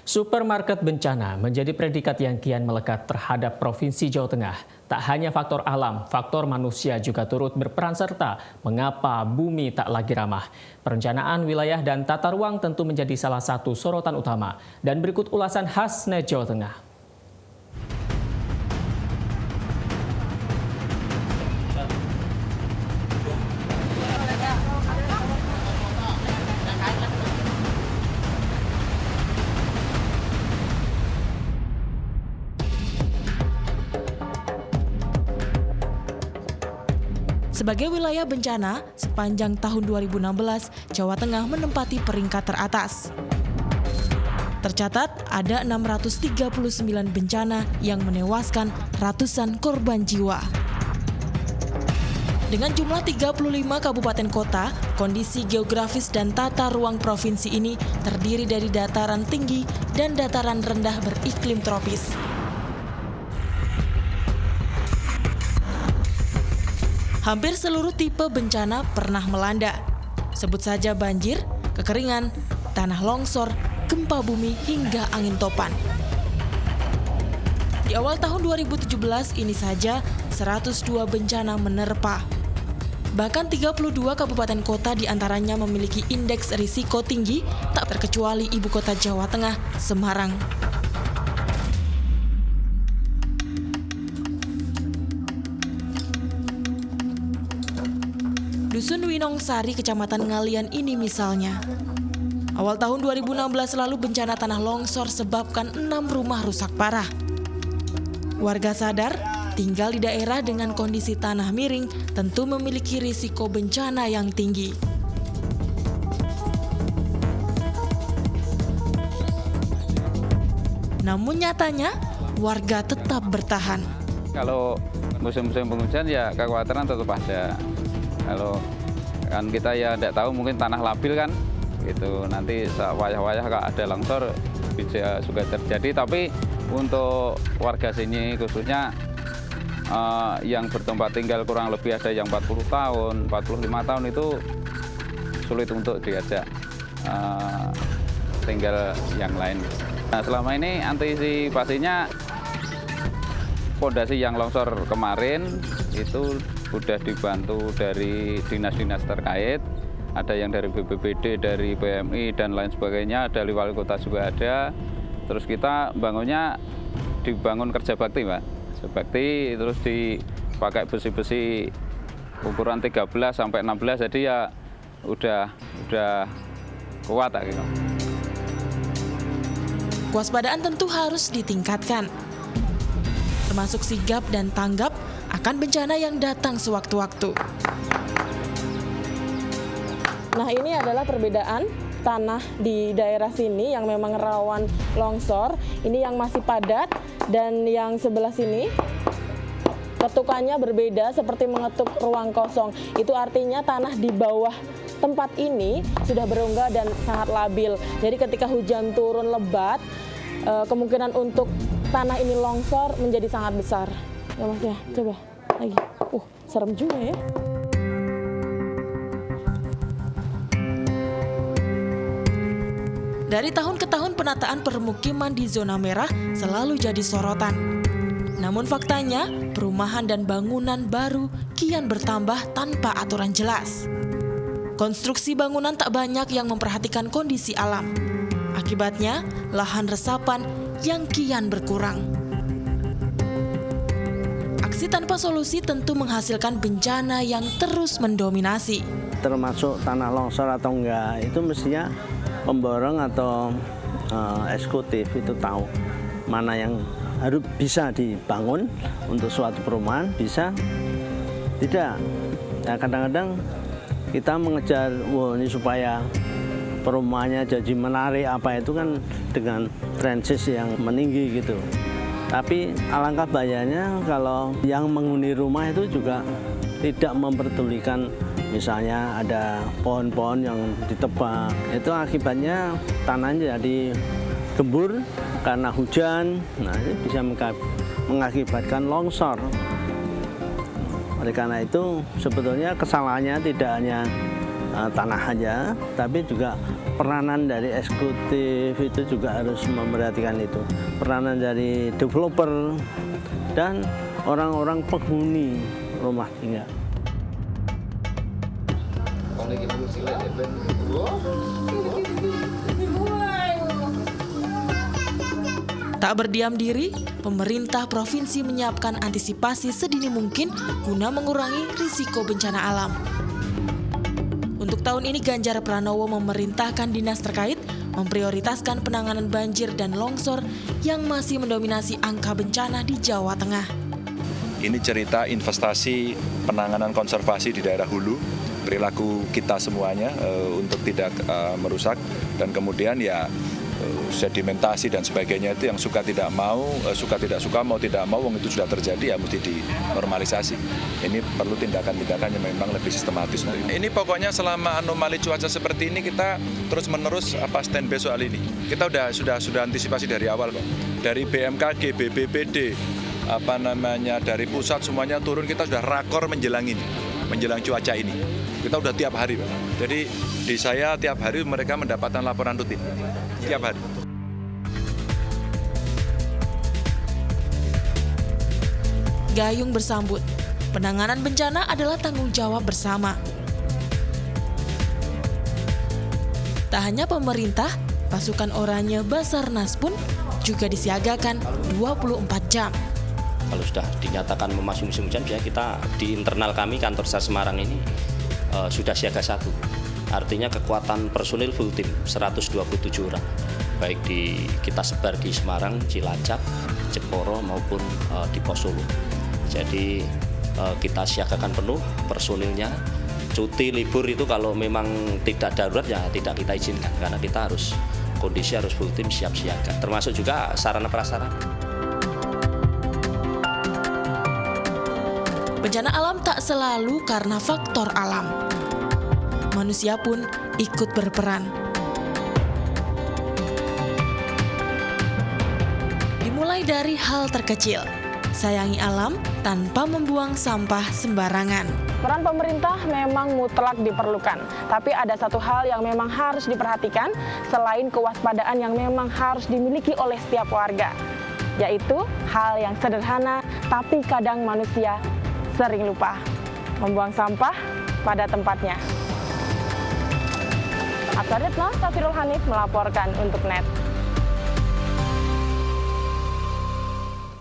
Supermarket bencana menjadi predikat yang kian melekat terhadap Provinsi Jawa Tengah. Tak hanya faktor alam, faktor manusia juga turut berperan serta mengapa bumi tak lagi ramah. Perencanaan wilayah dan tata ruang tentu menjadi salah satu sorotan utama. Dan berikut ulasan khas Net Jawa Tengah. Sebagai wilayah bencana, sepanjang tahun 2016, Jawa Tengah menempati peringkat teratas. Tercatat ada 639 bencana yang menewaskan ratusan korban jiwa. Dengan jumlah 35 kabupaten kota, kondisi geografis dan tata ruang provinsi ini terdiri dari dataran tinggi dan dataran rendah beriklim tropis. Hampir seluruh tipe bencana pernah melanda. Sebut saja banjir, kekeringan, tanah longsor, gempa bumi, hingga angin topan. Di awal tahun 2017 ini saja 102 bencana menerpa. Bahkan 32 kabupaten kota diantaranya memiliki indeks risiko tinggi, tak terkecuali ibu kota Jawa Tengah, Semarang. Dusun Winongsari, Kecamatan Ngalian ini misalnya. Awal tahun 2016 lalu bencana tanah longsor sebabkan 6 rumah rusak parah. Warga sadar, tinggal di daerah dengan kondisi tanah miring tentu memiliki risiko bencana yang tinggi. Namun nyatanya, warga tetap bertahan. Kalau musim-musim penghujan ya kekhawatiran tetap ada. Kalau kan kita ya tidak tahu, mungkin tanah labil kan, gitu. Nanti wayah-wayah kalau ada longsor bisa juga terjadi. Tapi untuk warga sini khususnya yang bertempat tinggal kurang lebih ada yang 40 tahun, 45 tahun itu sulit untuk diajak tinggal yang lain. Nah, selama ini antisipasinya pondasi yang longsor kemarin itu sudah dibantu dari dinas-dinas terkait, ada yang dari BPBD, dari PMI dan lain sebagainya, dari wali kota juga ada. Terus kita bangunnya dibangun kerja bakti, Mbak. Kerja bakti terus dipakai besi-besi ukuran 13 sampai 16, jadi ya udah kuat gitu. Kewaspadaan tentu harus ditingkatkan, termasuk sigap dan tanggap akan bencana yang datang sewaktu-waktu. Nah, ini adalah perbedaan tanah di daerah sini yang memang rawan longsor. Ini yang masih padat, dan yang sebelah sini ketukannya berbeda seperti mengetuk ruang kosong. Itu artinya tanah di bawah tempat ini sudah berongga dan sangat labil. Jadi ketika hujan turun lebat, kemungkinan untuk tanah ini longsor menjadi sangat besar. Ya Mas ya, coba lagi. Serem juga ya. Dari tahun ke tahun penataan permukiman di zona merah selalu jadi sorotan. Namun faktanya, perumahan dan bangunan baru kian bertambah tanpa aturan jelas. Konstruksi bangunan tak banyak yang memperhatikan kondisi alam. Akibatnya, lahan resapan yang kian berkurang. Aksi tanpa solusi tentu menghasilkan bencana yang terus mendominasi. Termasuk tanah longsor atau enggak, itu mestinya pemborong atau eksekutif itu tahu mana yang harus bisa dibangun untuk suatu perumahan, bisa tidak. Nah, kadang-kadang kita mengejar, ini supaya perumahannya jadi menarik apa itu kan dengan transis yang meninggi gitu. Tapi alangkah bahayanya kalau yang menghuni rumah itu juga tidak memperdulikan, misalnya ada pohon-pohon yang ditebang, itu akibatnya tanahnya jadi gembur karena hujan. Nah, ini bisa mengakibatkan longsor. Oleh karena itu sebetulnya kesalahannya tidak hanya tanah aja, tapi juga peranan dari eksekutif itu juga harus memperhatikan itu. Peranan dari developer dan orang-orang penghuni rumah tinggal. Tak berdiam diri, pemerintah provinsi menyiapkan antisipasi sedini mungkin guna mengurangi risiko bencana alam. Untuk tahun ini Ganjar Pranowo memerintahkan dinas terkait memprioritaskan penanganan banjir dan longsor yang masih mendominasi angka bencana di Jawa Tengah. Ini cerita investasi penanganan konservasi di daerah hulu, perilaku kita semuanya untuk tidak merusak, dan kemudian ya sedimentasi dan sebagainya itu yang suka tidak mau, suka tidak suka, mau tidak mau, wong itu sudah terjadi ya mesti dinormalisasi. Ini perlu tindakan-tindakan yang memang lebih sistematis. Ini pokoknya selama anomali cuaca seperti ini kita terus-menerus standby soal ini. Kita sudah antisipasi dari awal, Pak. Dari BMKG, BPBD, dari pusat semuanya turun, kita sudah rakor menjelang cuaca ini. Kita udah tiap hari, Pak. Jadi di saya tiap hari mereka mendapatkan laporan rutin. Tiap hari. Gayung bersambut, penanganan bencana adalah tanggung jawab bersama. Tak hanya pemerintah, pasukan oranye Basarnas pun juga disiagakan 24 jam. Kalau sudah dinyatakan memasuki musim hujan, biasanya kita di internal kami, kantor Sar Semarang ini sudah siaga 1. Artinya kekuatan personil full tim 127 orang. Baik kita sebar di Semarang, Cilacap, Jeporo maupun di Pos Solo. Jadi kita siagakan penuh personilnya. Cuti libur itu kalau memang tidak darurat ya tidak kita izinkan, karena kita kondisi harus full tim siap siaga. Termasuk juga sarana prasarana. Bencana alam tak selalu karena faktor alam. Manusia pun ikut berperan. Dimulai dari hal terkecil, sayangi alam tanpa membuang sampah sembarangan. Peran pemerintah memang mutlak diperlukan, tapi ada satu hal yang memang harus diperhatikan selain kewaspadaan yang memang harus dimiliki oleh setiap warga, yaitu hal yang sederhana tapi kadang manusia sering lupa, membuang sampah pada tempatnya. Absaritno Safirul Hanif melaporkan untuk NET.